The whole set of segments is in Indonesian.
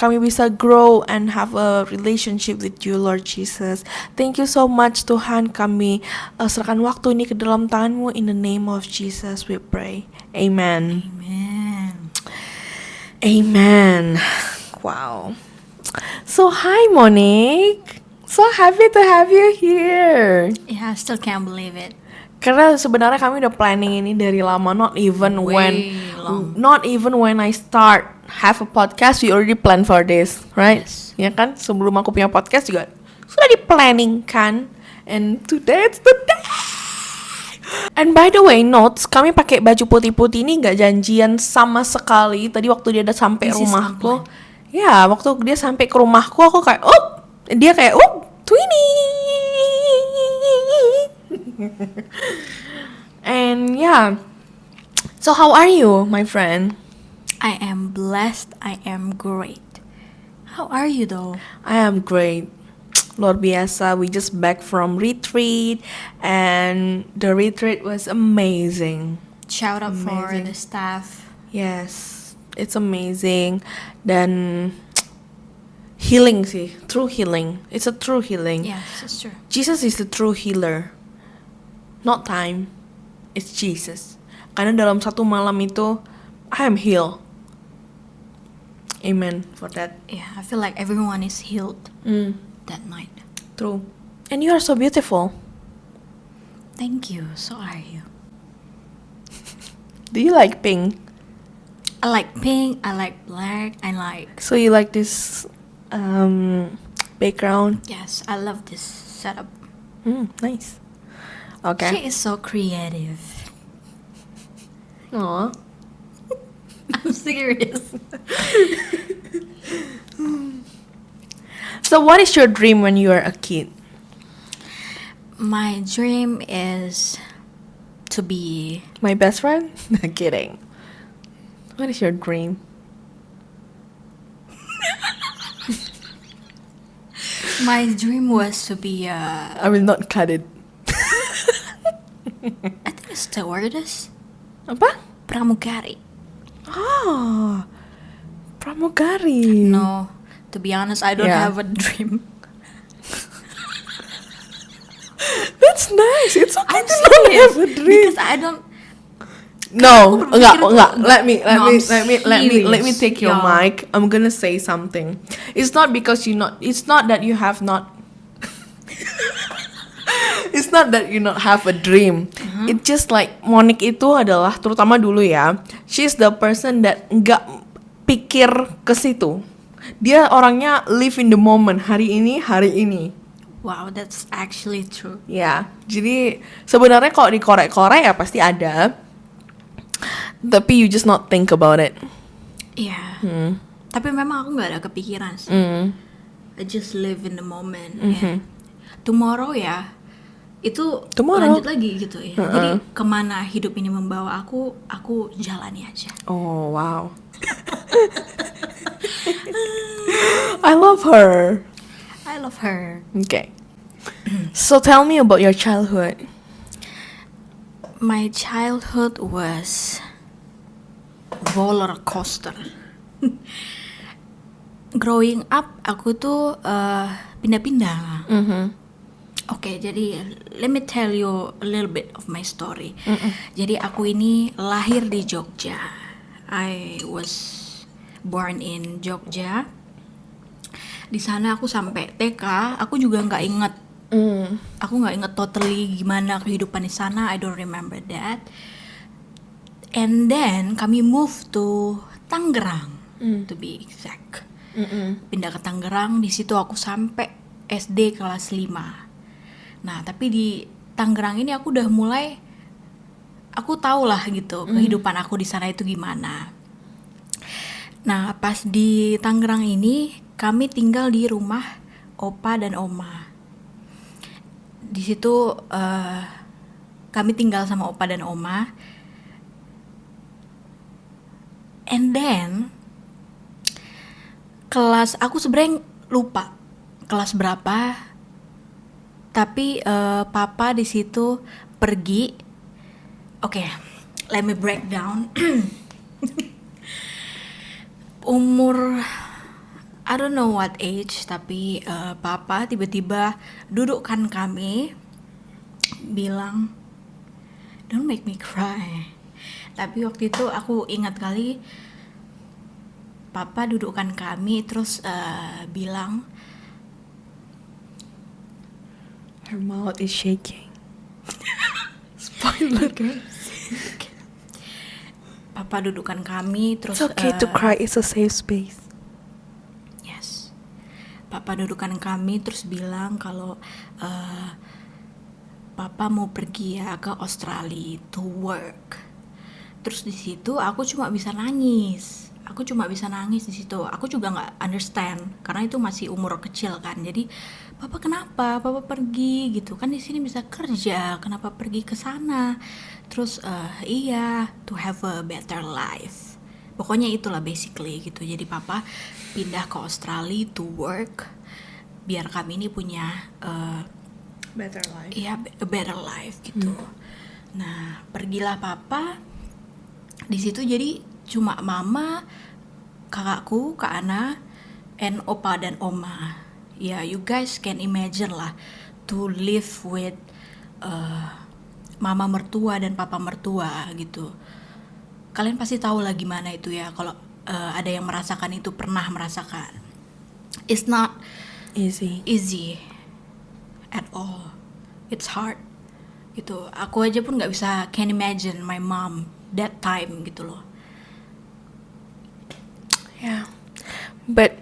kami bisa grow and have a relationship with you, Lord Jesus. Thank you so much Tuhan, kami serahkan waktu ini ke dalam tangan-Mu. In the name of Jesus we pray. Amen. Amen. Amen. Wow. So hi Monique. So happy to have you here. Yeah, I still can't believe it. Karena sebenarnya kami udah planning ini dari lama, not even when I start have a podcast, we already plan for this, right? Yes. Ya kan, sebelum aku punya podcast juga sudah di planning kan, and today it's the day. And by the way, notes, kami pakai baju putih-putih ini nggak janjian sama sekali. Tadi waktu dia udah sampai rumahku, ya waktu dia sampai ke rumahku, aku kayak, dia kayak, Twinnie. And yeah, so how are you, my friend? I am blessed. I am great. How are you though? I am great. Luar biasa, we just back from retreat and the retreat was amazing. Shout out for Amazing. the staff. Yes, it's amazing. Dan healing sih, true healing. It's a true healing. Yes, it's true. Jesus is the true healer. Not time, it's Jesus. Karena dalam satu malam itu, I am healed. Amen for that. Yeah, I feel like everyone is healed that night. True. And you are so beautiful. Thank you. So are you. Do you like pink? I like pink. I like black. I like. So you like this background? Yes, I love this setup. Nice. Okay. She is so creative. Aw. I'm serious. So what is your dream when you are a kid? My dream is to be. My best friend? Not kidding. What is your dream? My dream was to be I will not cut it. I think a stewardess. Apa? Pramugari. Ah, pramugari. No, to be honest, I don't Yeah. have a dream. That's nice. It's okay I'm to not serious have a dream. because I don't. No, Aku enggak. berpikir Let me No, I'm let me serious, take your y'all. mic. I'm gonna say something. It's not because it's not that you have not. It's not that you not have a dream. It's just like Monique itu adalah, terutama dulu ya, she's the person that nggak pikir ke situ. Dia orangnya live in the moment, hari ini. Wow, that's actually true. Ya, jadi sebenarnya kalau dikorek-korek ya pasti ada, tapi you just not think about it. Iya. Tapi memang aku nggak ada kepikiran sih. I just live in the moment. Ya. Tomorrow ya, itu Tomorrow. lanjut lagi gitu ya. Jadi kemana hidup ini membawa aku jalani aja. Oh wow. I love her. I love her. Okay. So tell me about your childhood. My childhood was roller coaster. Growing up, aku tuh pindah-pindah. Oke, jadi let me tell you a little bit of my story. Jadi aku ini lahir di Jogja. I was born in Jogja. Di sana aku sampai TK, aku juga nggak inget. Aku nggak inget totally gimana kehidupan di sana. I don't remember that. And then kami move to Tangerang, to be exact. Pindah ke Tangerang, di situ aku sampai SD kelas 5. Nah, tapi di Tangerang ini aku udah mulai, aku tahu lah gitu kehidupan aku di sana itu gimana. Nah, pas di Tangerang ini kami tinggal di rumah opa dan oma. Di situ kami tinggal sama opa dan oma. And then kelas aku sebenarnya lupa kelas berapa. Tapi papa di situ pergi. Oke, let me break down. Umur I don't know what age, tapi papa tiba-tiba dudukkan kami, bilang, don't make me cry. Tapi waktu itu aku ingat kali, papa dudukkan kami terus bilang, Her mouth is shaking. Spoiler guys. papa dudukkan kami terus It's okay to cry, it's a safe space. yes, papa dudukkan kami terus bilang kalau papa mau pergi ya ke Australia to work. Terus di situ aku cuma bisa nangis. Di situ. Aku juga nggak understand karena itu masih umur kecil kan. Jadi, papa kenapa? Papa pergi gitu kan, di sini bisa kerja. Kenapa pergi ke sana? Terus iya, to have a better life. Pokoknya itulah basically gitu. Jadi papa pindah ke Australia to work biar kami ini punya Better life. iya, a better life gitu. Nah, pergilah papa. Di situ jadi cuma mama, kakakku, Kak Ana, and opa dan oma. Ya, you guys can imagine lah to live with mama mertua dan papa mertua gitu. Kalian pasti tahu lah gimana itu ya kalau ada yang merasakan itu, pernah merasakan. It's not easy at all. It's hard gitu. Aku aja pun nggak bisa can imagine my mom that time gitu loh. Yeah. But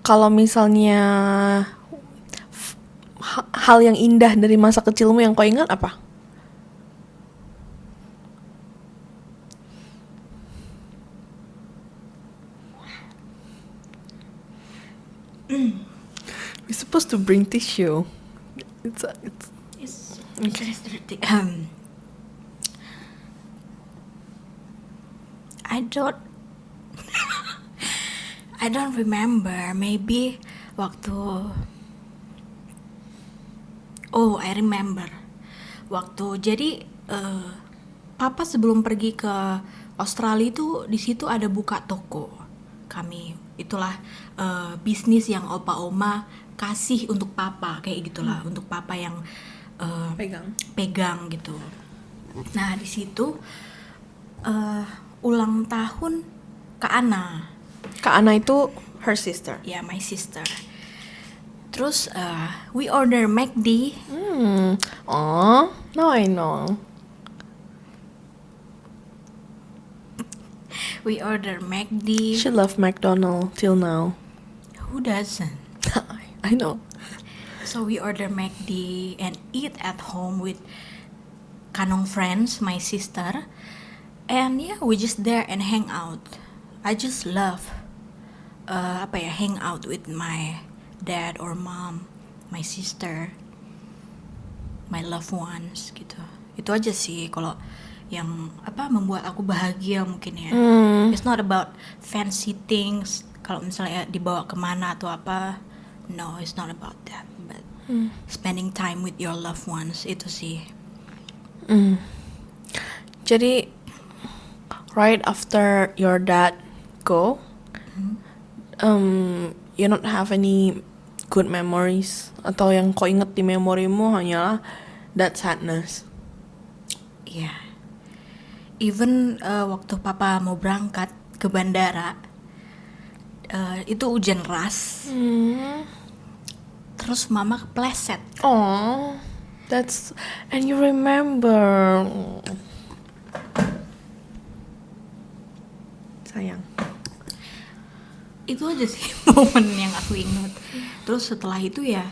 kalau misalnya hal yang indah dari masa kecilmu yang kau ingat apa? We're supposed to bring tissue. It's Okay. I don't remember. Maybe waktu I remember. Waktu jadi papa sebelum pergi ke Australia itu di situ ada buka toko. Kami itulah bisnis yang opa oma kasih untuk papa, kayak gitulah, untuk papa yang pegang gitu. Nah, di situ ulang tahun Kak Ana. Kak Ana itu her sister. Ya, my sister. Terus we order McD. Oh, now I know. We order McD. She loved McDonald's till now. Who doesn't? I know. So we order McD and eat at home with Kanong friends, my sister. And yeah, we just there and hang out. I just love hang out with my dad or mom, my sister, my loved ones gitu. Itu aja sih kalau yang membuat aku bahagia mungkin ya. It's not about fancy things. Kalau misalnya dibawa kemana atau apa, no, it's not about that. But spending time with your loved ones itu sih. Jadi right after your dad go, you not have any good memories, atau yang kau ingat di memorimu hanyalah that sadness? Yeah. Even waktu papa mau berangkat ke bandara, itu hujan deras. Terus mama kepleset. Oh, and you remember. Sayang. Itu aja sih momen yang aku ingat. Terus setelah itu ya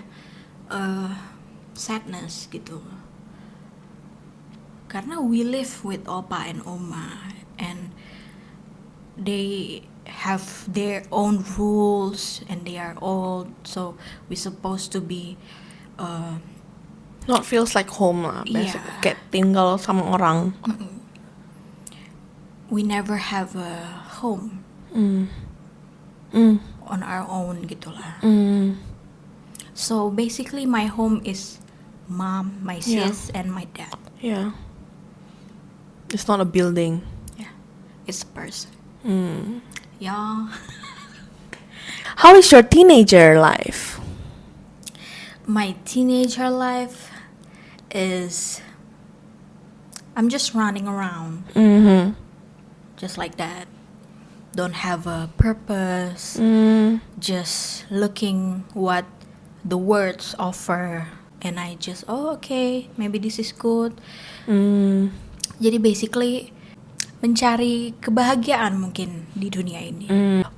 sadness gitu. Karena we live with opa and oma and they have their own rules and they are old, so we supposed to be Not feels like home lah, basically. Yeah. Kayak tinggal sama orang. We never have a home on our own gitulah. So basically my home is mom, my sis, and my dad. Yeah. It's not a building. Yeah, it's a person. Yeah. How is your teenager life? My teenager life is I'm just running around Mm-hmm. just like that. Don't have a purpose. Just looking what the words offer, and I just okay, maybe this is good. Jadi basically mencari kebahagiaan mungkin di dunia ini.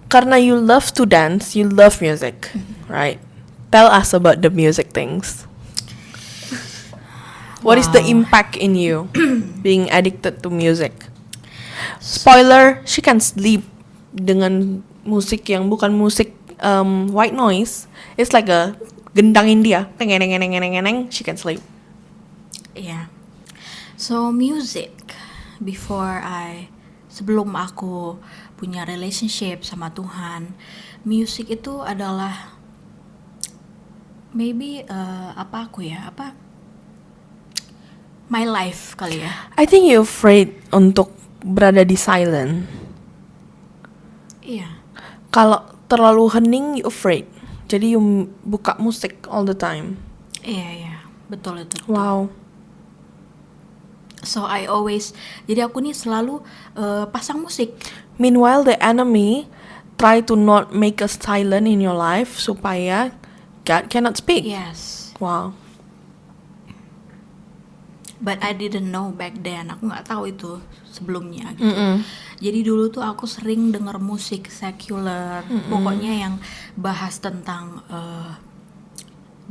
Karena you love to dance, you love music, right? Tell us about the music things. What is the Wow. impact in you being addicted to music? Spoiler, she can sleep dengan musik yang bukan musik white noise. It's like a gendang India. Teng eneng eneng eneng eneng, she can sleep. Yeah. So music sebelum aku punya relationship sama Tuhan, music itu adalah maybe my life kali ya. I think you're afraid untuk berada di silent. Iya. Kalau terlalu hening, you afraid. Jadi you buka musik all the time. Iya, betul itu. Wow. So jadi aku nih selalu pasang musik. Meanwhile, the enemy try to not make us silent in your life supaya God cannot speak. Yes. Wow. But I didn't know back then. Aku nggak tahu itu sebelumnya gitu. Jadi dulu tuh aku sering denger musik secular, pokoknya yang bahas tentang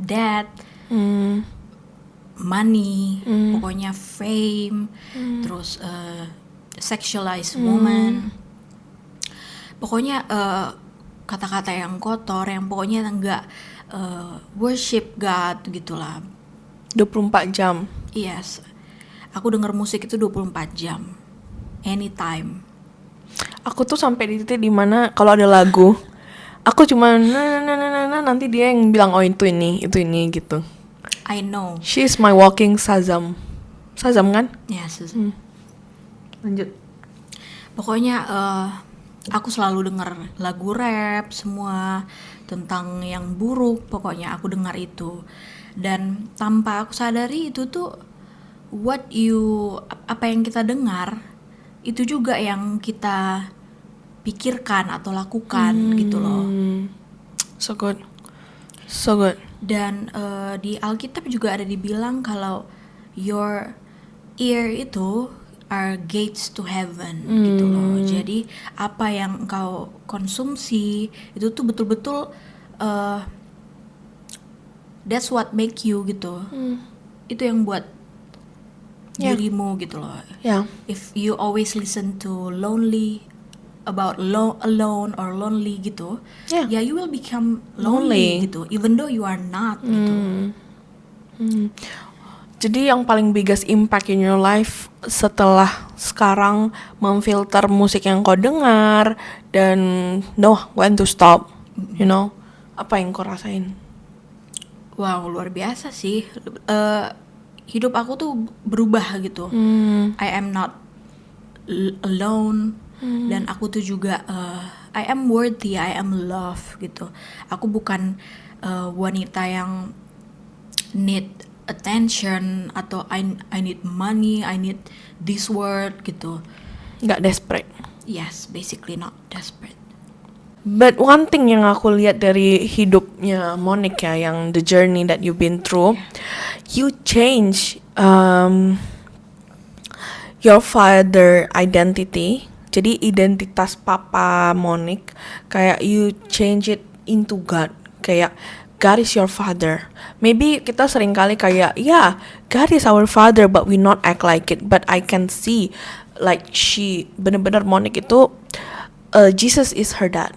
death, money, pokoknya fame, terus sexualized woman, pokoknya kata-kata yang kotor, yang pokoknya nggak worship God gitulah. 24 jam. Yes, aku denger musik itu 24 jam, anytime. Aku tuh sampai di titik dimana kalau ada lagu, aku cuma nanti dia yang bilang oh itu ini gitu. I know. She is my walking Shazam. Shazam kan? Yes. Lanjut. Pokoknya aku selalu denger lagu rap semua tentang yang buruk, pokoknya aku dengar itu. Dan tanpa aku sadari itu tuh apa yang kita dengar itu juga yang kita pikirkan atau lakukan gitu loh. So good. So good. Dan di Alkitab juga ada dibilang kalau your ear itu are gates to heaven gitu loh. Jadi apa yang engkau konsumsi itu tuh betul-betul that's what make you gitu. Itu yang buat dirimu gitu loh. Yeah. If you always listen to alone or lonely gitu, Yeah. you will become lonely gitu, even though you are not gitu. Jadi yang paling biggest impact in your life setelah sekarang memfilter musik yang kau dengar dan know when to stop, you know, apa yang kau rasain? Wow, luar biasa sih. Hidup aku tuh berubah gitu. I am not alone. Dan aku tuh juga I am worthy, I am loved gitu. Aku bukan wanita yang need attention atau I need money, I need this word gitu. Nggak desperate. Yes, basically not desperate. But one thing yang aku lihat dari hidupnya Monica yang the journey that you've been through, you change your father identity. Jadi identitas papa Monique kayak you change it into God. Kayak God is your father. Maybe kita sering kali kayak God is our father but we not act like it. But I can see like she bener-bener Monique itu Jesus is her dad.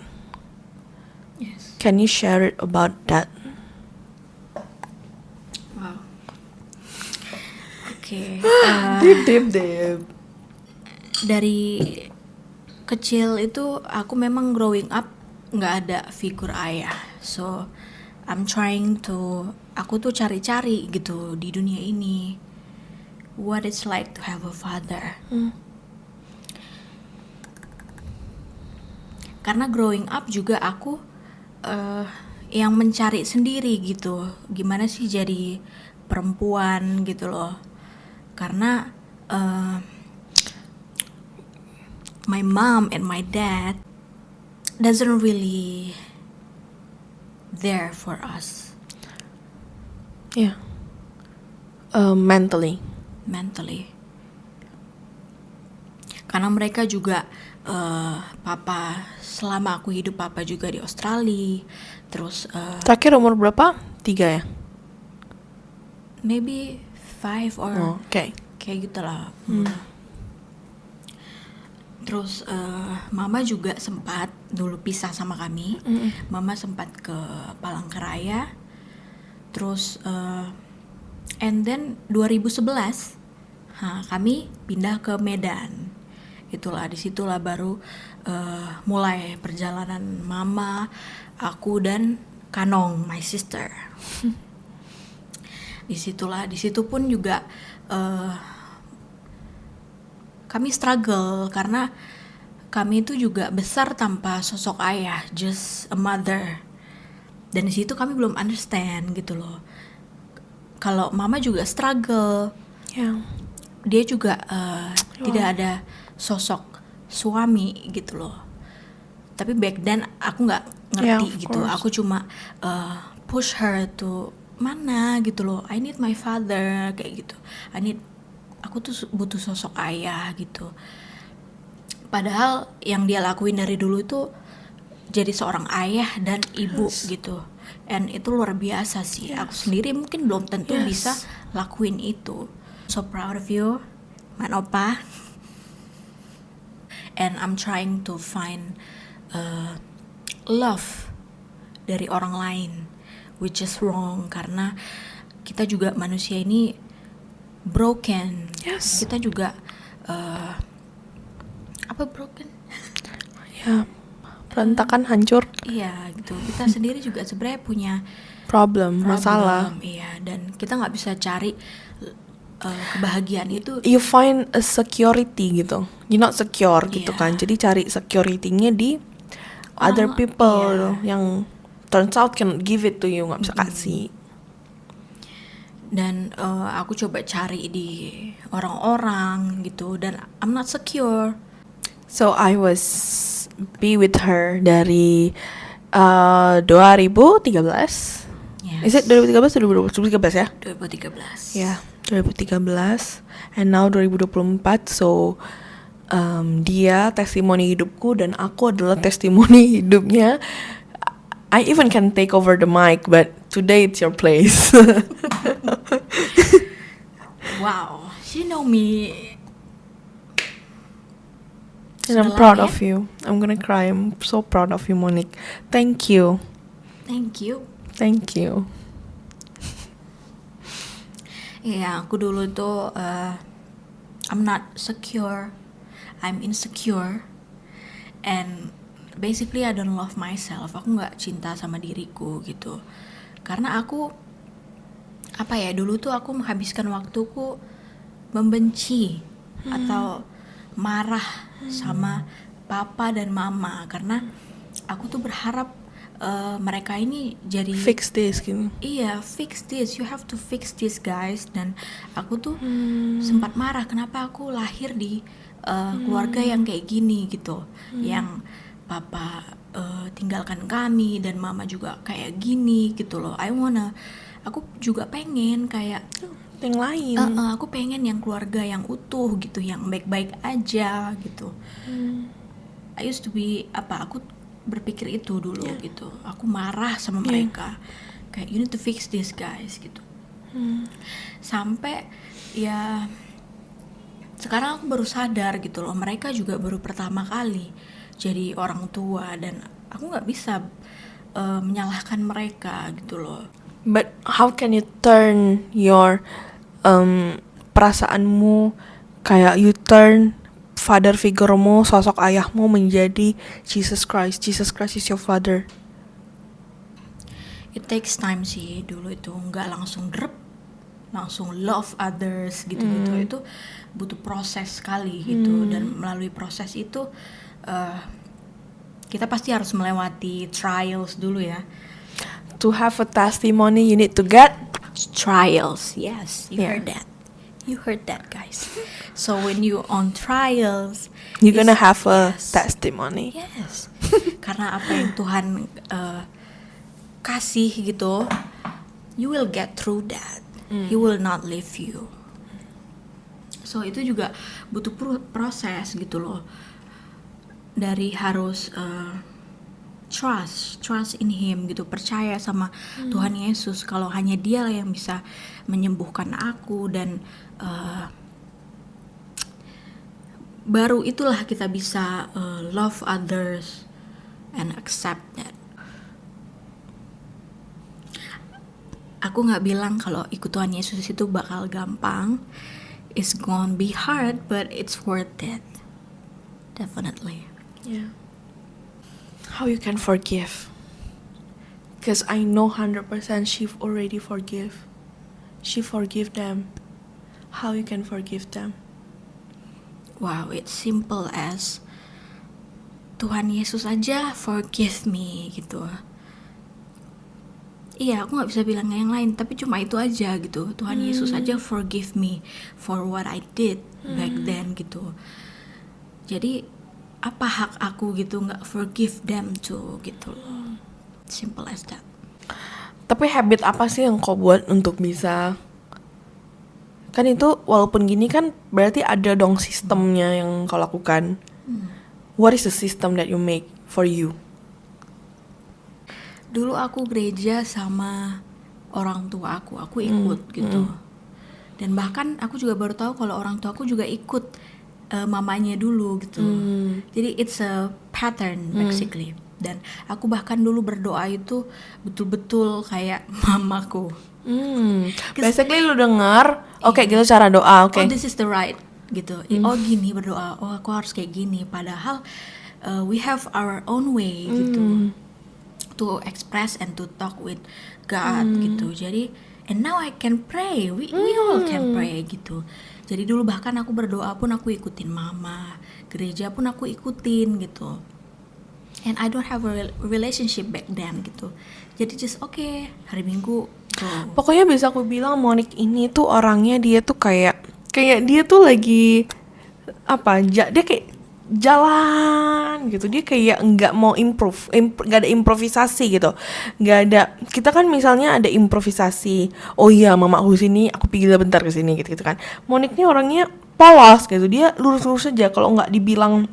Yes. Can you share it about that? Wow. Oke. Deep. Dari kecil itu aku memang growing up nggak ada figur ayah. So aku tuh cari-cari gitu di dunia ini what it's like to have a father. Karena growing up juga aku yang mencari sendiri gitu, gimana sih jadi perempuan gitu loh. Karena my mom and my dad doesn't really there for us Yeah. Mentally. Karena mereka juga papa, selama aku hidup papa juga di Australia. Terus Terakhir umur berapa? 3 ya? maybe 5 or Okay. kayak gitulah. Terus mama juga sempat dulu pisah sama kami. Mama sempat ke Palangkaraya. Terus and then 2011 kami pindah ke Medan. Itulah, disitulah baru mulai perjalanan mama, aku dan Kanong, my sister. Di situ pun juga kami struggle karena kami itu juga besar tanpa sosok ayah, just a mother. Dan di situ kami belum understand gitu loh. Kalau mama juga struggle, Yeah. dia juga tidak ada sosok suami gitu loh. Tapi back then aku nggak ngerti Yeah, of gitu. course. Aku cuma push her to mana gitu loh. I need my father kayak gitu. Aku tuh butuh sosok ayah gitu. Padahal yang dia lakuin dari dulu itu jadi seorang ayah dan ibu gitu. And itu luar biasa sih. Aku sendiri mungkin belum tentu bisa lakuin itu. So proud of you, Man Opa. And I'm trying to find love dari orang lain, which is wrong karena kita juga manusia ini broken. Yes. Kita juga apa broken? Ya, berantakan, hancur, Iya gitu. Kita sendiri juga sebenarnya punya problem, masalah. Iya, dan kita nggak bisa cari kebahagiaan itu. You find a security gitu. You're not secure gitu Iya. kan. Jadi cari security-nya di other people yang turns out can give it to you, nggak bisa kasih. Dan aku coba cari di orang-orang gitu, dan I'm not secure. So I was be with her dari 2013. Yes. Is it 2013 atau 2013 ya? 2013. Ya, 2013. And now 2024. So dia testimoni hidupku dan aku adalah testimoni hidupnya. I even can take over the mic, but today it's your place. Wow, she know me. And I'm proud of you. I'm gonna cry. I'm so proud of you, Monique. Thank you. Thank you. Thank you. Iya, aku dulu tuh I'm not secure, I'm insecure, and basically I don't love myself. Aku nggak cinta sama diriku gitu, karena aku dulu tuh aku menghabiskan waktuku membenci atau marah sama papa dan mama karena aku tuh berharap mereka ini jadi Fix this gitu. Iya, fix this. You have to fix this, guys. Dan aku tuh sempat marah kenapa aku lahir di keluarga yang kayak gini gitu. Yang papa tinggalkan kami dan mama juga kayak gini gitu loh. Aku juga pengen kayak Yang lain. aku pengen yang keluarga yang utuh gitu, yang baik-baik aja gitu. I used to be aku berpikir itu dulu gitu. Aku marah sama mereka. Kayak you need to fix this, guys gitu. Sampai ya sekarang aku baru sadar gitu loh, mereka juga baru pertama kali jadi orang tua dan aku nggak bisa menyalahkan mereka gitu loh. But how can you turn your perasaanmu, kayak you turn father figuremu, sosok ayahmu menjadi Jesus Christ. Jesus Christ is your father. It takes time sih, dulu itu nggak langsung langsung love others gitu-gitu. Itu butuh proses sekali gitu. Dan melalui proses itu kita pasti harus melewati trials dulu ya. To have a testimony, you need to get Trials, yes, you Yeah. heard that. You heard that, guys. So when you on trials, you're gonna it's- have a yes. testimony. Yes. Karena apa yang Tuhan kasih gitu, you will get through that. He will not leave you. So itu juga butuh proses gitu loh. Dari harus trust in Him gitu, percaya sama Tuhan Yesus kalau hanya Dialah yang bisa menyembuhkan aku, dan baru itulah kita bisa love others and accept that. Aku nggak bilang kalau ikut Tuhan Yesus itu bakal gampang. It's gonna be hard, but it's worth it. Definitely. Yeah. How you can forgive? Because I know 100% she already forgive. She forgive them. How you can forgive them? Wow, it's simple as Tuhan Yesus aja forgive me gitu. Iya, aku nggak bisa bilang yang lain, tapi cuma itu aja gitu. Tuhan Yesus aja forgive me for what I did back then gitu. Jadi apa hak aku gitu nggak forgive them too gitu loh. Simple as that. Tapi habit apa sih yang kau buat untuk bisa? Kan itu walaupun gini kan berarti ada dong sistemnya yang kau lakukan. What is the system that you make for you? Dulu aku gereja sama orang tua aku ikut gitu. Dan bahkan aku juga baru tahu kalau orang tua aku juga ikut mamanya dulu gitu. Jadi it's a pattern basically. Dan aku bahkan dulu berdoa itu betul-betul kayak mamaku. Basically lu dengar, oke gitu cara doa, oke. Oh, this is the right gitu. Oh gini berdoa. Oh aku harus kayak gini. Padahal we have our own way gitu. To express and to talk with God gitu. Jadi and now I can pray. We all can pray gitu. Jadi dulu bahkan aku berdoa pun aku ikutin mama, gereja pun aku ikutin gitu. And I don't have a relationship back then gitu. Jadi just okay, hari Minggu go. Pokoknya bisa aku bilang Monique ini tuh orangnya dia tuh kayak dia tuh lagi apa? Dia kayak jalan gitu, dia kayak nggak mau nggak ada improvisasi gitu, nggak ada. Kita kan misalnya ada improvisasi, oh iya mama aku sini, aku pergi bentar ke sini gitu kan. Monique ini orangnya polos gitu, dia lurus-lurus aja. Kalau nggak dibilang,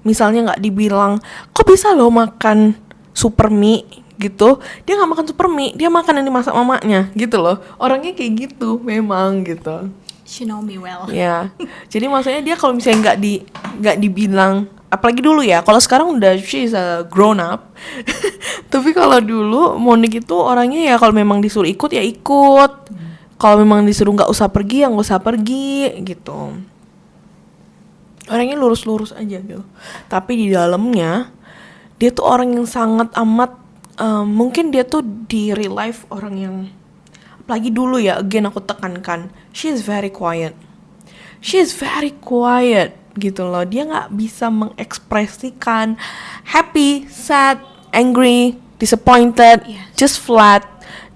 misalnya nggak dibilang, kok bisa lo makan super mie gitu, dia nggak makan super mie, dia makan yang dimasak mamanya gitu loh. Orangnya kayak gitu memang gitu. She know me well. Ya, jadi maksudnya dia kalau misalnya nggak dibilang, apalagi dulu ya. Kalau sekarang udah she's a grown up. Tapi kalau dulu Monique itu orangnya ya kalau memang disuruh ikut ya ikut. Kalau memang disuruh nggak usah pergi ya nggak usah pergi gitu. Orangnya lurus-lurus aja gitu. Tapi di dalamnya dia tuh orang yang sangat amat mungkin dia tuh di real life orang yang, apalagi dulu ya, again aku tekankan, she is very quiet gitu loh. Dia nggak bisa mengekspresikan happy, sad, angry, disappointed, just flat.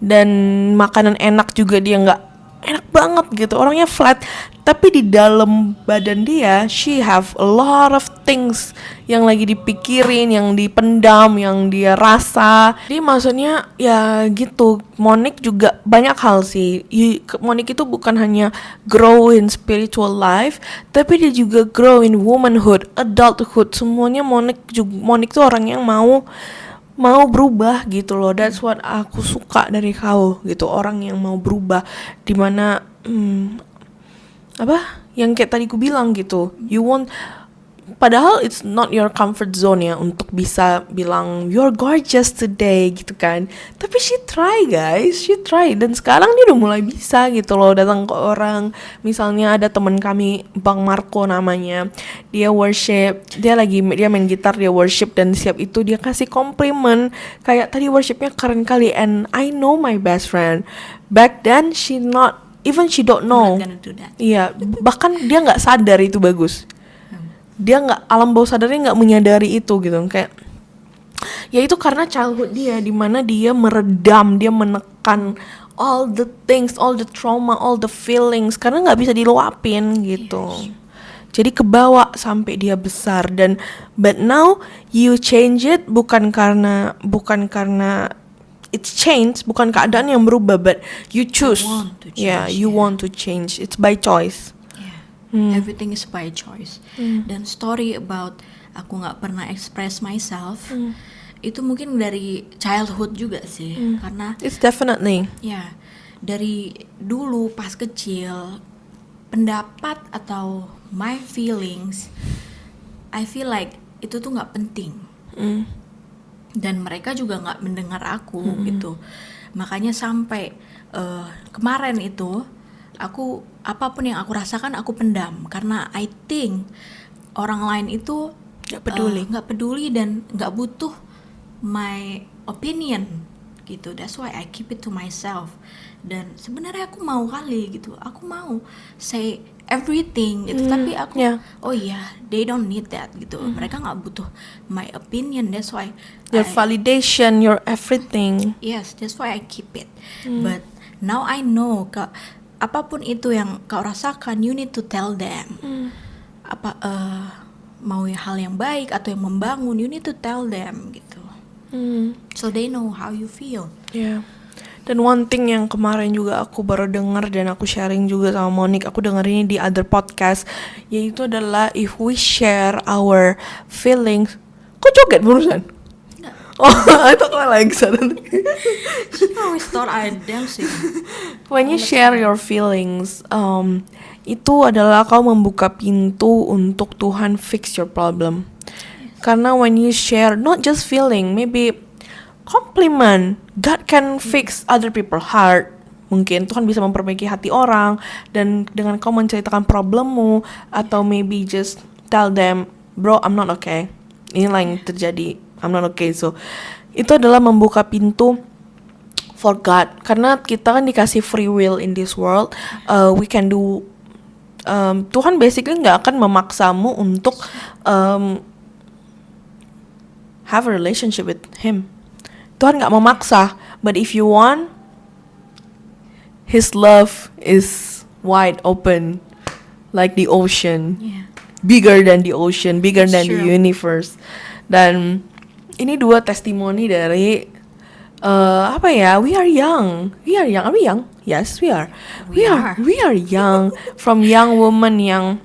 Dan makanan enak juga dia nggak enak banget gitu, orangnya flat. Tapi di dalam badan dia, she have a lot of things yang lagi dipikirin, yang dipendam, yang dia rasa. Jadi maksudnya ya gitu. Monique juga banyak hal sih. Monique itu bukan hanya grow in spiritual life, tapi dia juga grow in womanhood, adulthood. Semuanya Monique tuh orang yang mau berubah gitu loh. That's what aku suka dari kau gitu, orang yang mau berubah. Dimana yang kayak tadi ku bilang gitu, you want, padahal it's not your comfort zone ya untuk bisa bilang you're gorgeous today gitu kan. Tapi she try guys, dan sekarang dia udah mulai bisa gitu loh datang ke orang. Misalnya ada teman kami, Bang Marco namanya, dia worship, dia main gitar, dia worship, dan siap itu dia kasih komplimen kayak tadi worshipnya keren kali. And I know my best friend back then, she don't know. Not gonna do that. Iya, bahkan dia nggak sadar itu bagus. Dia nggak, alam bawah sadarnya nggak menyadari itu gitu. Kayak Ya itu karena childhood dia, dimana dia meredam, dia menekan all the things, all the trauma, all the feelings, karena nggak bisa diluapin gitu. Jadi kebawa sampai dia besar, dan but now you change it bukan karena it's changed, bukan keadaan yang berubah, but you choose. want to Yeah, change, you yeah. want to change. It's by choice. Everything is by choice. Dan story about aku nggak pernah express myself itu mungkin dari childhood juga sih, karena It's definitely. ya dari dulu pas kecil pendapat atau my feelings I feel like itu tuh nggak penting. Dan mereka juga nggak mendengar aku gitu. Makanya sampai kemarin itu aku apapun yang aku rasakan aku pendam, karena I think orang lain itu nggak peduli dan nggak butuh my opinion gitu. That's why I keep it to myself. Dan sebenarnya aku mau kali gitu, aku mau say everything gitu, tapi aku oh iya, they don't need that gitu. Mereka nggak butuh my opinion. That's why Your validation, your everything. yes, that's why I keep it. But now I know apapun itu yang kau rasakan, you need to tell them. Mau hal yang baik atau yang membangun, you need to tell them gitu. So they know how you feel. Yeah. Dan one thing yang kemarin juga aku baru dengar dan aku sharing juga sama Monique, aku denger ini di other podcast, yaitu adalah if we share our feelings. Kok joget barusan? Oh, I thought I like suddenly. She always thought I dancing. When you share your feelings, itu adalah kau membuka pintu untuk Tuhan fix your problem. Karena when you share not just feeling, maybe compliment, God can fix other people's heart. Mungkin Tuhan bisa memperbaiki hati orang, dan dengan kau menceritakan problemmu, atau maybe just tell them, bro, I'm not okay. Inilah yang terjadi, I'm not okay. So itu adalah membuka pintu for God, karena kita kan dikasih free will in this world. We can do. Tuhan basically nggak akan memaksamu untuk have a relationship with Him. Tuhan nggak memaksa, but if you want, His love is wide open, like the ocean, bigger than the ocean, bigger than the universe. Dan ini dua testimoni dari we are young. Are we young? Yes, we are. We are young. From young woman yang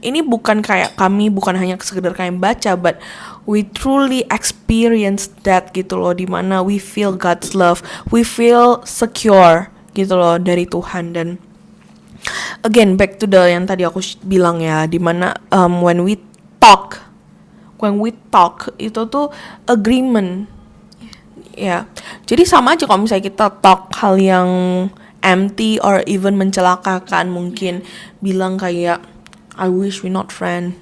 ini bukan kayak kami, bukan hanya sekedar kayak baca, but we truly experience that gitu loh, dimana we feel God's love, we feel secure gitu loh dari Tuhan. Dan again back to the yang tadi aku bilang ya, dimana when we talk itu tuh agreement. Ya, jadi sama aja kalau misalnya kita talk hal yang empty or even mencelakakan, mungkin bilang kayak I wish we not friend,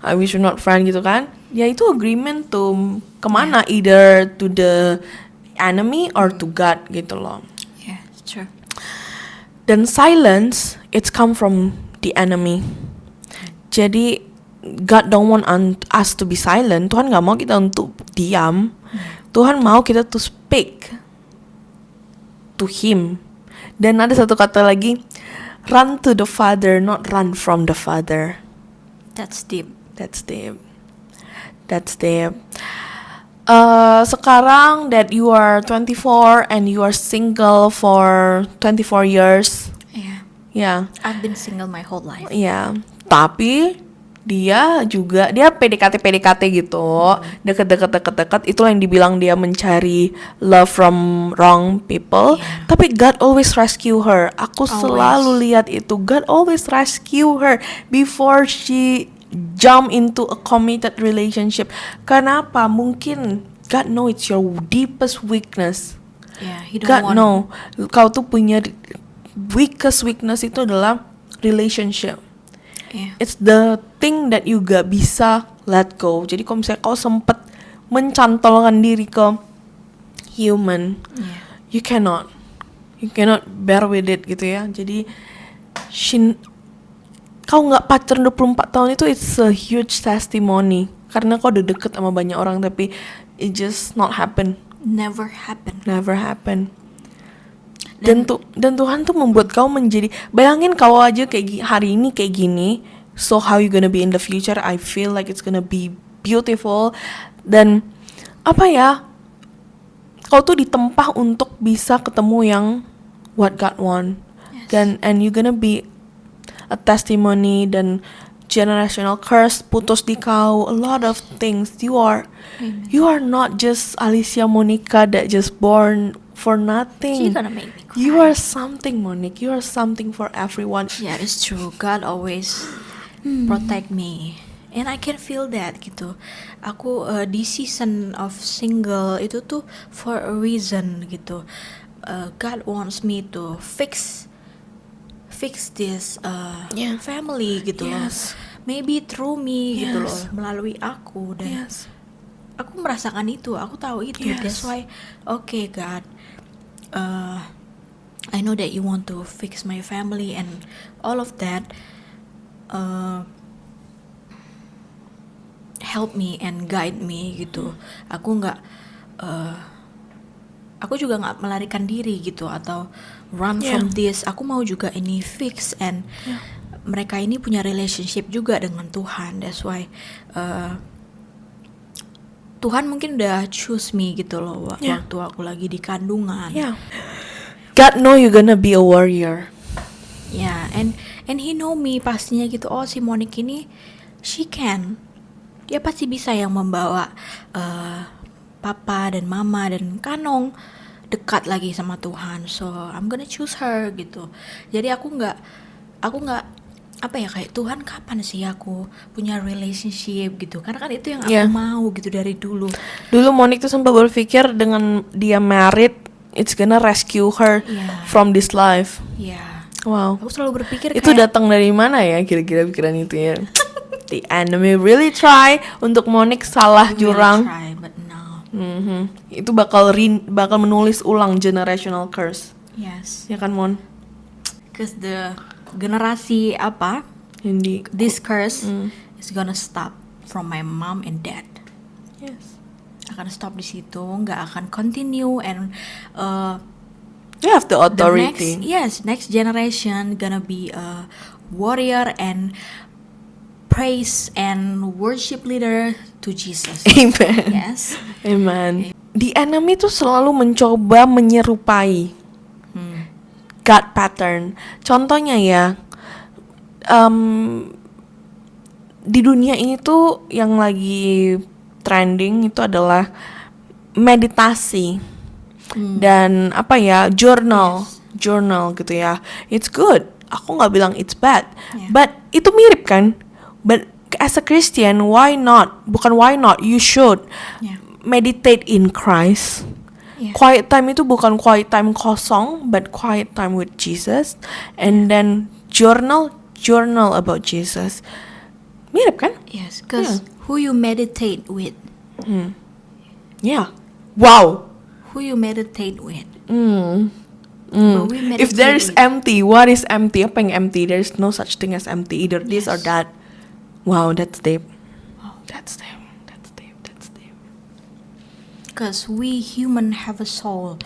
I wish we not friend gitu kan. Ya itu agreement tuh kemana, either to the enemy or to God gitu loh. Yeah, it's true. Dan silence, it's come from the enemy. Jadi God don't want us to be silent. Tuhan gak mau kita untuk diam. Tuhan mau kita to speak to Him. Dan ada satu kata lagi, run to the Father, not run from the Father. That's deep. Sekarang that you are 24 and you are single for 24 years. Yeah. I've been single my whole life. Yeah. Tapi dia PDKT gitu, deket. Itulah yang dibilang dia mencari love from wrong people. Tapi God always rescue her. Aku selalu lihat itu, God always rescue her before she jump into a committed relationship. Kenapa? Mungkin God know it's your deepest weakness. He don't God want. know kau tuh punya weakness itu adalah relationship. It's the thing that you gak bisa let go. Jadi kalau misalnya kau sempet mencantolkan diri ke human, you cannot bear with it gitu ya. Jadi kau gak pacaran 24 tahun itu it's a huge testimony. karena kau udah deket sama banyak orang tapi it just not happen. Never happen. Never happen. Dan Tuhan tuh membuat kau menjadi, bayangin kau aja kayak hari ini kayak gini, so how you gonna be in the future? I feel like it's gonna be beautiful. Dan apa ya, kau tuh ditempah untuk bisa ketemu yang what God want. Yes. And you gonna be a testimony, dan generational curse putus di kau, a lot of things. You are not just Alicia Monica that just born for nothing. She's gonna make me cry. You are something, Monique. You are something for everyone. Yeah, it's true. God always protect me, and I can feel that gitu. Aku di season of single itu tuh for a reason gitu. God wants me to fix this Yeah. family gitu Yes. loh. Maybe through me gitu loh, Yes. melalui aku, dan Yes. aku merasakan itu, aku tahu itu. Yes. That's why, okay God, I know that you want to fix my family and all of that. Help me and guide me gitu. Aku juga nggak melarikan diri gitu atau run from this. Aku mau juga ini fix, and mereka ini punya relationship juga dengan Tuhan. That's why Tuhan mungkin udah choose me gitu loh waktu aku lagi di kandungan. Yeah. God know you're gonna be a warrior. Yeah, and he know me pastinya gitu. Oh, si Monique ini, she can. Dia pasti bisa yang membawa papa dan mama dan Kanong dekat lagi sama Tuhan. So I'm gonna choose her gitu. Jadi aku nggak apa ya, kayak Tuhan kapan sih aku punya relationship gitu. Karena kan itu yang aku mau gitu dari dulu. Dulu Monique tuh sempat berpikir dengan dia married, it's gonna rescue her from this life. Yeah. Wow. Aku selalu berpikir Itu kayak, datang dari mana ya kira-kira pikiran itu ya? The enemy really try untuk Monique salah jurang. try, but no. Itu bakal menulis ulang generational curse. Yes. Ya kan, Mon? Cause the generasi apa, Hindi. this curse is gonna stop from my mom and dad. Yes. Akan stop di situ, nggak akan continue, and You have the authority. next generation gonna be a warrior and praise and worship leader to Jesus. Amen. Yes. Amen. The enemy tuh selalu mencoba menyerupai God pattern. Contohnya ya, di dunia ini tuh yang lagi trending itu adalah meditasi dan apa ya, journal gitu ya. It's good. Aku nggak bilang it's bad, but itu mirip kan. But as a Christian, why not? Bukan why not, you should meditate in Christ. Quiet time itu bukan quiet time kosong, but quiet time with Jesus. And then journal about Jesus. Mirip kan? Yes, because who you meditate with, Yeah. Wow. who you meditate with. But we if meditate there is with- empty, what is empty? Apa yang empty? There is no such thing as empty. Either this or that. Wow, that's deep. That's deep. Because we human have a soul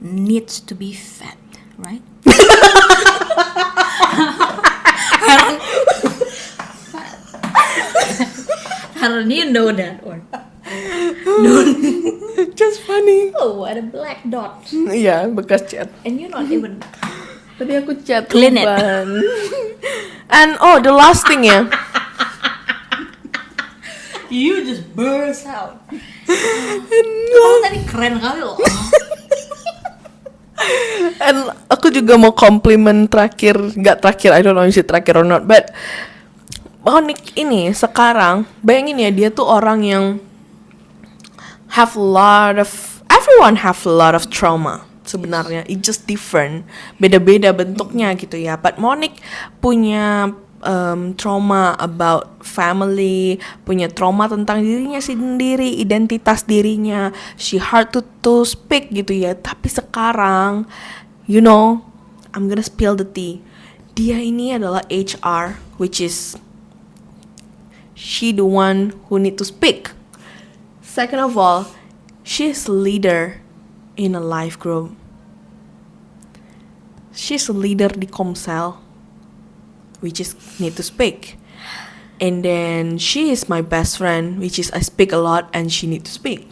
needs to be fed, right? Karen, you know that one. Just funny. Oh, what a black dot. Iya, bekas cat. And you're not even. Tadi aku cat Clean it. uban. And the last thing ya. You just burst out. Kamu tadi keren kali loh. And aku juga mau compliment terakhir, nggak terakhir, I don't know if it terakhir or not, but Monique ini sekarang, bayangin ya, dia tuh orang yang everyone have a lot of trauma sebenarnya. It just different, beda-beda bentuknya gitu ya. But Monique punya trauma about family, punya trauma tentang dirinya sendiri, identitas dirinya. She hard to speak gitu ya. Tapi sekarang, you know, I'm gonna spill the tea. Dia ini adalah HR, which is she the one who need to speak. Second of all, she's a leader in a life group. She's a leader di Komsel, which is need to speak. And then she is my best friend, which is I speak a lot and she need to speak.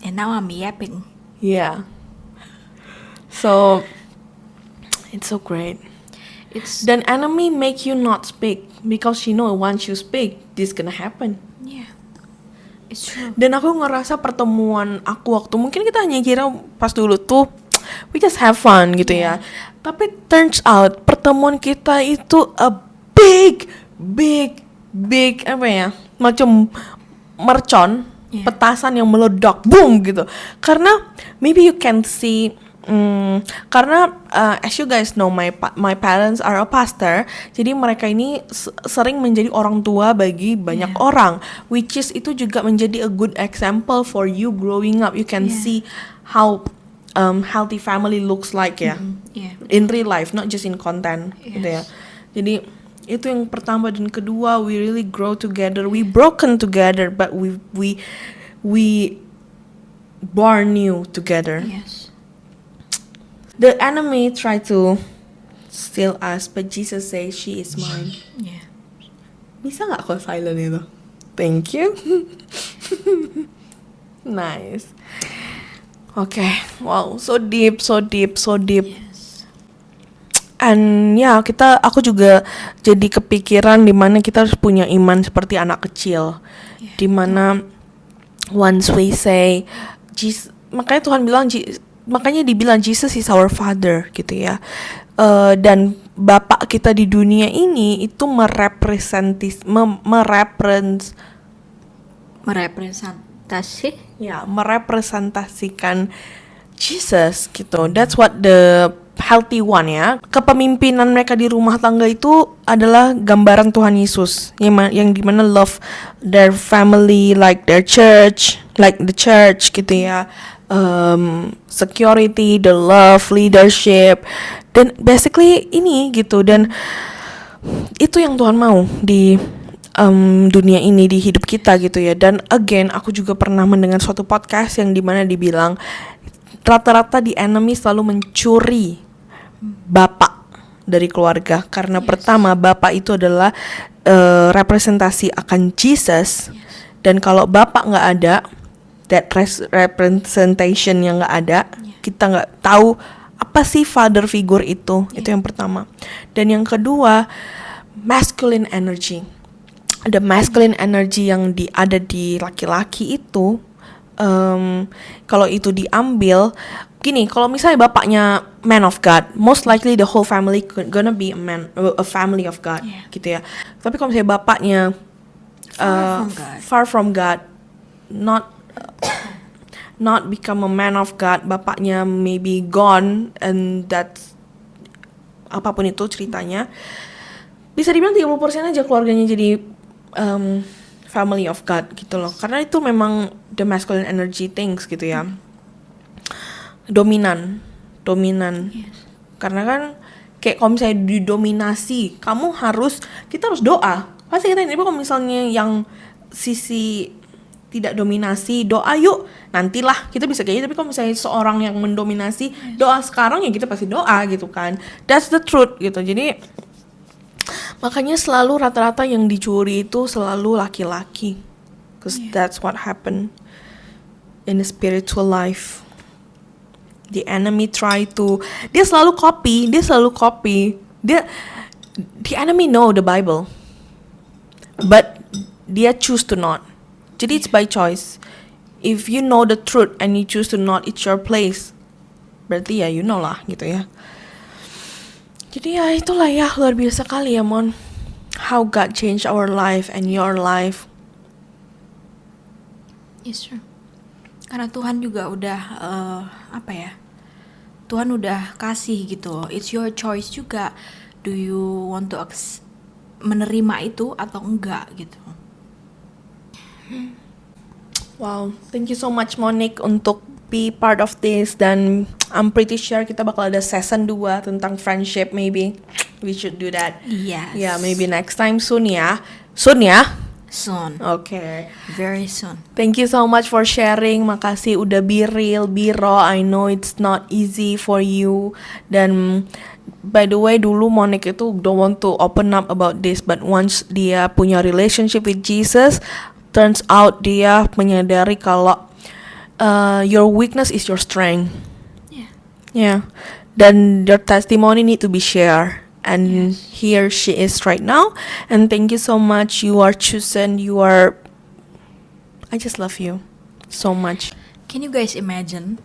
And now I'm yapping. Yeah. So it's so great. Then enemy make you not speak because she know once you speak, this gonna happen. Yeah, it's true. Dan aku ngerasa pertemuan aku waktu mungkin kita hanya kira pas dulu tuh we just have fun gitu ya. Tapi turns out pertemuan kita itu a big apa ya, macam mercon, petasan yang meledak, boom gitu. Karena maybe you can see. Karena as you guys know, my parents are a pastor, jadi mereka ini sering menjadi orang tua bagi banyak orang, which is itu juga menjadi a good example for you growing up. You can see how healthy family looks like ya, in real life, not just in content gitu ya. Jadi itu yang pertama, dan kedua, we really grow together, we broken together, but we born new together. Yes. The enemy try to steal us, but Jesus says she is mine. Yeah. Bisa nggak kok silent itu? Thank you. Nice. Okay. Wow, so deep. Yes. And ya, aku juga jadi kepikiran dimana kita harus punya iman seperti anak kecil. Dimana once we say Jesus, makanya Tuhan bilang, makanya dibilang Jesus is our father gitu ya. Dan Bapak kita di dunia ini itu merepresentasikan Jesus gitu. That's what the healthy one ya. Kepemimpinan mereka di rumah tangga itu adalah gambaran Tuhan Yesus yang dimana love their family like their church, like the church gitu ya. Security, the love, leadership, dan basically ini gitu. Dan itu yang Tuhan mau di dunia ini, di hidup kita gitu ya. Dan again, aku juga pernah mendengar suatu podcast yang dimana dibilang rata-rata the enemy selalu mencuri bapak dari keluarga, karena pertama, bapak itu adalah representasi akan Jesus. Dan kalau bapak nggak ada, that representation yang nggak ada, kita nggak tahu apa sih father figure itu. Itu yang pertama. Dan yang kedua, masculine energy. The masculine energy yang ada di laki-laki itu, kalau itu diambil, gini, kalau misalnya bapaknya man of God, most likely the whole family gonna be a family of God, gitu ya. Tapi kalau misalnya bapaknya far from God, not become a man of God, bapaknya maybe gone, and that's apapun itu ceritanya, bisa dibilang 30% aja keluarganya jadi family of God gitu loh. Karena itu memang the masculine energy things gitu ya. Dominan. Karena kan kayak kalau misalnya didominasi, kita harus doa. Pasti kita ini, kalau misalnya yang sisi tidak dominasi, doa yuk, nantilah kita bisa kayak gitu. Tapi kalau misalnya seorang yang mendominasi, doa sekarang, ya kita pasti doa gitu kan. That's the truth gitu. Jadi makanya selalu rata-rata yang dicuri itu selalu laki-laki, cause that's what happened in the spiritual life. The enemy dia selalu copy. The enemy know the Bible, but dia choose to not. Jadi it's by choice. If you know the truth and you choose to not, it's your place. Berarti ya you know lah gitu ya. Jadi ya itulah ya, luar biasa kali ya Mon. How God changed our life and your life. Yes, sure. Karena Tuhan juga udah Tuhan udah kasih gitu. It's your choice juga. Do you want to menerima itu atau enggak gitu. Wow, thank you so much Monique untuk be part of this, dan I'm pretty sure kita bakal ada season 2 tentang friendship. Maybe we should do that. Yes. Yeah, maybe next time soon ya. Soon ya? Soon. Okay. Very soon. Thank you so much for sharing. Makasih udah be real, be raw. I know it's not easy for you. Dan by the way, dulu Monique itu don't want to open up about this, but once dia punya relationship with Jesus, turns out dia menyadari kalau your weakness is your strength. Yeah. Yeah. Dan your testimony need to be shared. And here she is right now. And thank you so much. You are chosen. I just love you so much. Can you guys imagine?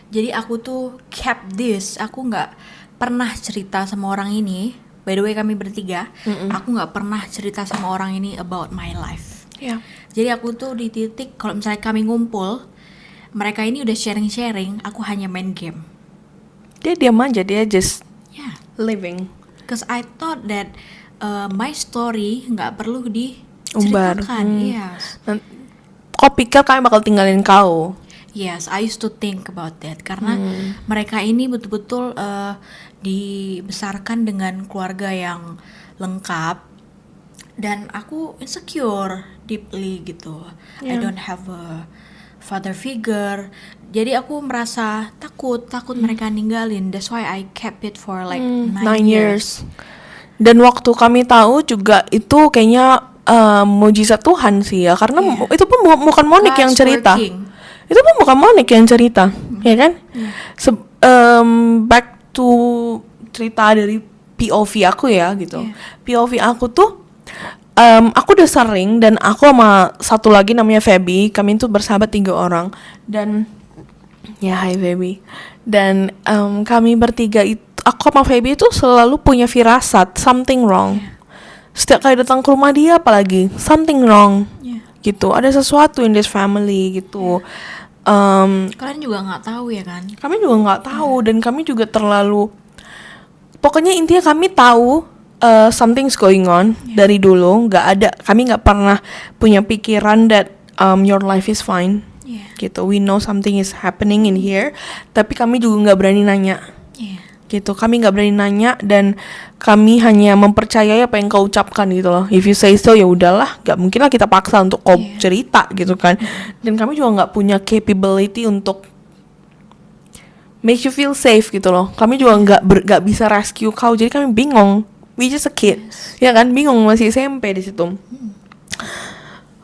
Jadi aku tuh kept this. Aku nggak pernah cerita sama orang ini. By the way, kami bertiga. Aku nggak pernah cerita sama orang ini about my life. Yeah. Jadi aku tuh di titik kalau misalnya kami ngumpul, mereka ini udah sharing-sharing, aku hanya main game. Dia diam aja. Dia just Yeah. living. Cause I thought that my story nggak perlu Umbar. diceritakan. Yes. Kau pikir kami bakal tinggalin kau? Yes, I used to think about that karena mereka ini betul-betul dibesarkan dengan keluarga yang lengkap dan aku insecure deeply gitu. I Yeah. don't have a father figure. Jadi aku merasa takut mereka ninggalin. That's why I kept it for like 9 years. Dan waktu kami tahu juga itu kayaknya mujizat Tuhan sih ya, karena itu pun bukan Monique yang God's cerita. working. Itu pun bukan Monique yang cerita, ya kan? Back to cerita dari POV aku ya gitu. POV aku tuh aku udah sering, dan aku sama satu lagi namanya Feby, kami tuh bersahabat 3 orang. Dan ya, hai Feby. Dan kami bertiga itu, aku sama Feby itu selalu punya firasat something wrong. Setiap kali datang ke rumah dia, apalagi something wrong. Gitu, ada sesuatu in this family gitu. Kalian juga nggak tahu ya kan? Kami juga nggak tahu, dan kami juga terlalu, pokoknya intinya kami tahu something's going on dari dulu. Kami nggak pernah punya pikiran that your life is fine. Gitu, we know something is happening in here, tapi kami juga nggak berani nanya. Gitu, kami nggak berani nanya, dan kami hanya mempercayai apa yang kau ucapkan gitu loh. If you say so, ya udahlah, nggak mungkin lah kita paksa untuk kau cerita gitu kan. Dan kami juga nggak punya capability untuk make you feel safe gitu loh. Kami juga nggak bisa rescue kau, jadi kami bingung. We just a kid, ya kan, bingung, masih SMP di situ.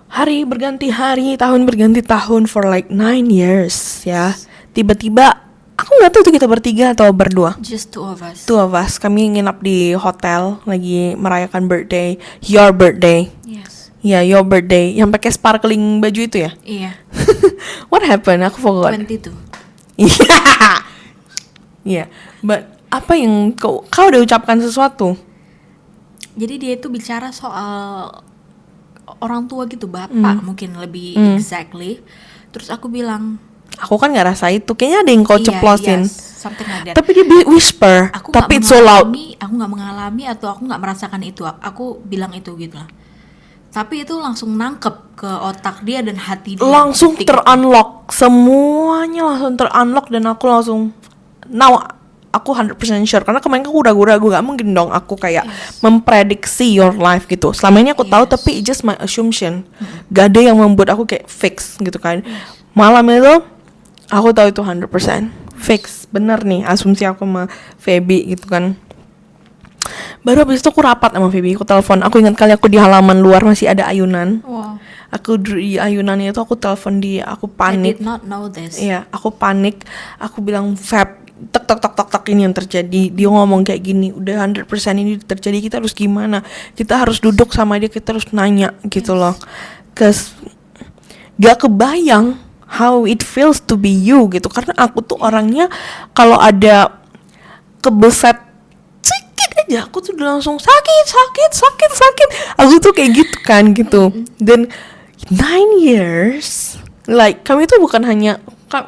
Hari berganti hari, tahun berganti tahun for like 9 years ya. Tiba-tiba aku nggak tahu itu kita bertiga atau berdua. Just two of us. Two of us, kami nginap di hotel lagi merayakan birthday, your birthday. Yes. Ya, your birthday, yang pakai sparkling baju itu ya. Iya. What happened? Aku forgot. 22. Iya. Iya, but apa yang kau udah ucapkan sesuatu? Jadi dia itu bicara soal orang tua gitu, bapak mungkin lebih exactly. Terus aku bilang, Aku kan nggak rasa itu, kayaknya ada yang kau ceplosin. yes, something like that. Tapi dia whisper, Aku tapi nggak it's so loud. aku nggak mengalami atau aku nggak merasakan itu. Aku bilang itu gitu lah. Tapi itu langsung nangkep ke otak dia dan hati dia. Langsung Ketika- ter-unlock, semuanya langsung ter-unlock, dan aku langsung, now aku 100% sure, karena kemarin aku ragu-ragu, gak mungkin dong aku kayak memprediksi your life gitu. Selama ini aku tahu, tapi it's just my assumption. Gak ada yang membuat aku kayak fix gitu kan. Malam itu aku tahu itu 100% fix, bener nih asumsi aku sama Feby gitu kan. Baru habis itu aku rapat sama Feby, aku telepon. Aku ingat kali aku di halaman luar masih ada ayunan. Wow. Aku di ayunannya itu aku telepon dia, aku I panik. did not know this. Iya, aku panik. Aku bilang, Feb, tek ini yang terjadi. Dia ngomong kayak gini, udah 100% ini terjadi, kita harus gimana? Kita harus duduk sama dia, kita harus nanya gitu loh. Cause gak kebayang how it feels to be you gitu. Karena aku tuh orangnya kalau ada kebeset sedikit aja, aku tuh udah langsung sakit. Aku tuh kayak gitu kan gitu. Dan 9 years, like kami tuh bukan hanya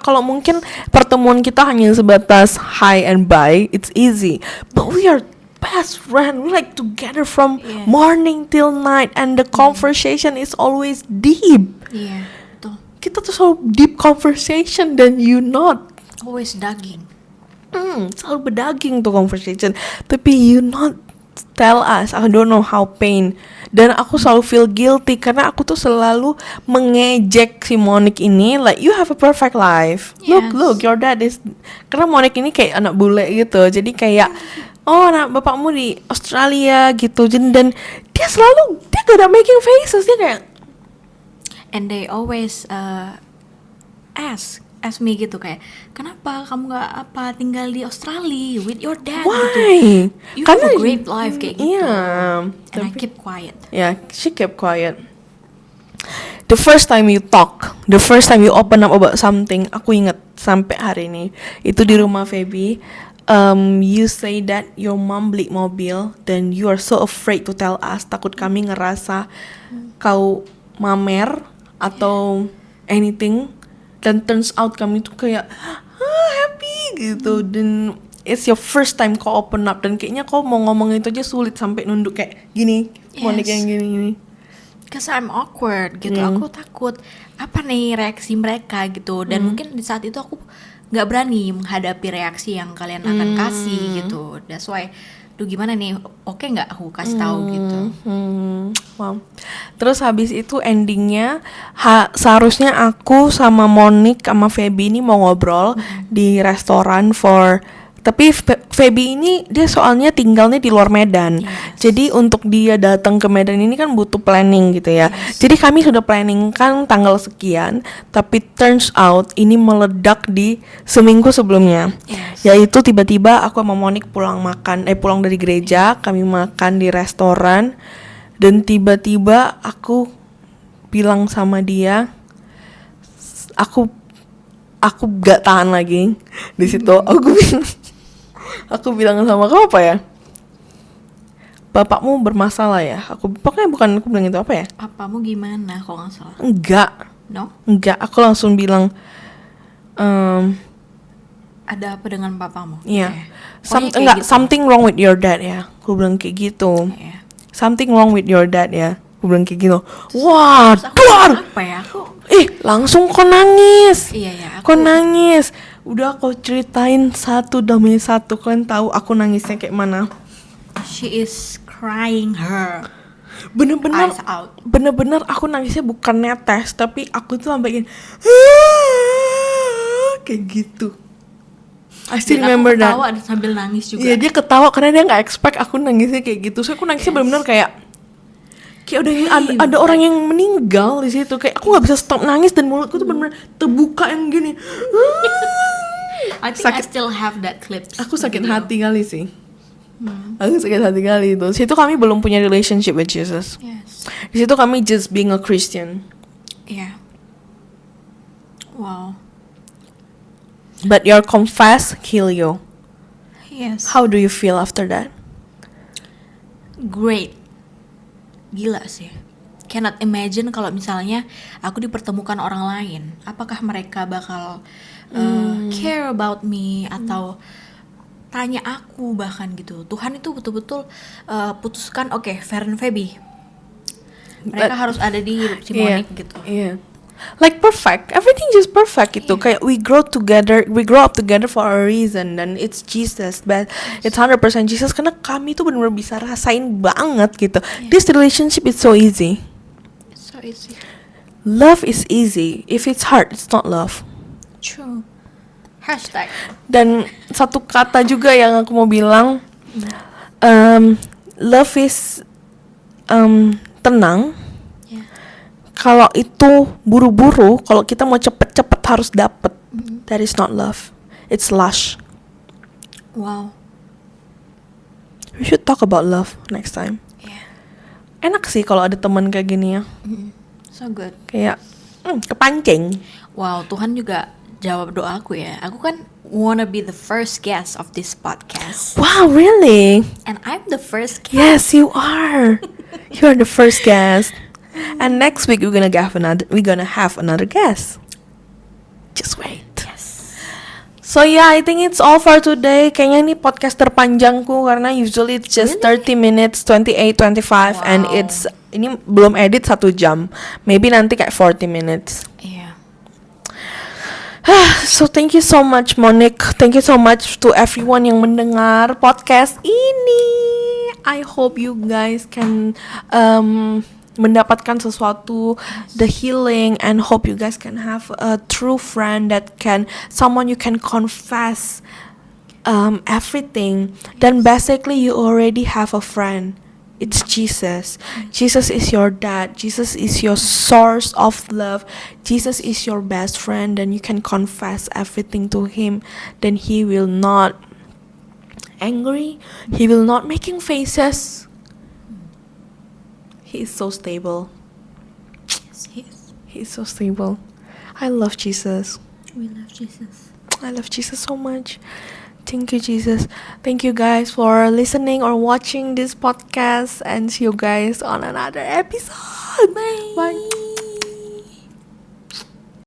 kalau mungkin pertemuan kita hanya sebatas hi and bye, it's easy. But we are best friend, we like together from morning till night, and the conversation is always deep. Iya, betul. kita tuh selalu deep conversation dan you not. Always daging. Selalu berdaging tuh conversation. Tapi you not tell us. I don't know how pain. Dan aku selalu feel guilty karena aku tuh selalu mengejek si Monique ini, like you have a perfect life. Yes. Look, your dad is. Karena Monique ini kayak anak bule gitu. Jadi kayak anak bapakmu di Australia gitu. Dan dia gak ada making faces, dia kayak And they always ask me gitu kayak, kenapa kamu gak tinggal di Australia with your dad why? gitu. You Karena have a great life kayak gitu. Yeah, And I keep quiet. yeah, she kept quiet. The first time you talk, the first time you open up about something, aku ingat sampai hari ini, itu di rumah Feby. You say that your mom beli mobil, then you are so afraid to tell us, takut kami ngerasa kau mamer atau anything. Dan turns out kami tuh kayak happy gitu. Dan it's your first time kau open up. Dan kayaknya kau mau ngomong itu aja sulit sampai nunduk kayak gini. Monique yang gini-gini. Cause I'm awkward gitu. Aku takut apa nih reaksi mereka gitu. Dan mungkin di saat itu aku gak berani menghadapi reaksi yang kalian akan kasih gitu. That's why, gimana nih, oke gak aku kasih tahu gitu. Wow. Terus habis itu endingnya seharusnya aku sama Monique sama Feby ini mau ngobrol di restoran tapi Feby ini dia soalnya tinggalnya di luar Medan. Jadi untuk dia datang ke Medan ini kan butuh planning gitu ya. Jadi kami sudah planning kan tanggal sekian, tapi turns out ini meledak di seminggu sebelumnya. Yaitu tiba-tiba aku sama Monique pulang dari gereja, kami makan di restoran, dan tiba-tiba aku bilang sama dia, aku gak tahan lagi di situ. Aku bilang sama kamu apa ya? Bapakmu bermasalah ya? Pokoknya bukan aku bilang itu apa ya? Papamu gimana kalau nggak salah? Enggak, aku langsung bilang ada apa dengan papamu? iya. Gitu. Something wrong with your dad ya. Aku bilang kayak gitu. Something wrong with your dad ya. Aku bilang kayak gitu. Wah, duar. Apa ya? Langsung kau nangis. Iya. Kau nangis. Udah kau ceritain satu demi satu. Kalian tahu aku nangisnya kayak mana? She is crying her Bener-bener eyes out. Bener-bener aku nangisnya bukan netes, tapi aku tuh sampai gini kayak gitu. I still remember that. Ketawa sambil nangis juga. Iya, dia ketawa karena dia nggak expect aku nangisnya kayak gitu. So aku nangisnya bener-bener kayak udah ada orang yang meninggal di situ. Kayak aku nggak bisa stop nangis dan mulutku tuh bener-bener terbuka yang gini. I think I still have that clip. Aku sakit hati kali sih. Aku sakit hati kali itu. Di situ kami belum punya relationship with Jesus. Yes. Di situ kami just being a Christian. Yeah. Wow. But your confess kill you. Yes. How do you feel after that? Great. Gila sih. Cannot imagine kalau misalnya aku dipertemukan orang lain. Apakah mereka bakal care about me atau tanya aku bahkan gitu. Tuhan itu betul-betul putuskan, oke, Feren Feby. Mereka harus ada di hidup si Monique gitu. Iya. Like perfect, everything just perfect gitu. Kayak we grow up together for a reason, dan it's Jesus, but it's 100% Jesus karena kami tuh benar-benar bisa rasain banget gitu. This relationship is so easy. It's so easy. Love is easy. If it's hard, it's not love. True. Hashtag. Dan satu kata juga yang aku mau bilang, love is tenang. Kalau itu buru-buru, kalau kita mau cepet-cepet harus dapet, that is not love. It's lush. Wow. We should talk about love next time. Yeah. Enak sih kalau ada teman kayak gini ya. So good. Kayak kepancing. Wow, Tuhan juga jawab doaku ya. Aku kan wanna be the first guest of this podcast. Wow, really? And I'm the first guest. Yes, you are. You are the first guest. And next week we're gonna have another guest. Just wait. Yes. So yeah, I think it's all for today. Kayaknya ini podcast terpanjangku karena usually it's just 30 minutes, 28, 25, and ini belum edit 1 jam. Maybe nanti kayak 40 minutes. Iya. So thank you so much Monique. Thank you so much to everyone yang mendengar podcast ini. I hope you guys can mendapatkan sesuatu, the healing, and hope you guys can have a true friend that can, someone you can confess everything. Then basically you already have a friend. It's Jesus. Jesus is your dad. Jesus is your source of love. Jesus is your best friend. Then you can confess everything to him. Then he will not angry. He will not making faces. He is so stable. Yes, he is. He is so stable. I love Jesus. We love Jesus. I love Jesus so much. Thank you, Jesus. Thank you guys for listening or watching this podcast, and see you guys on another episode. Bye. Bye.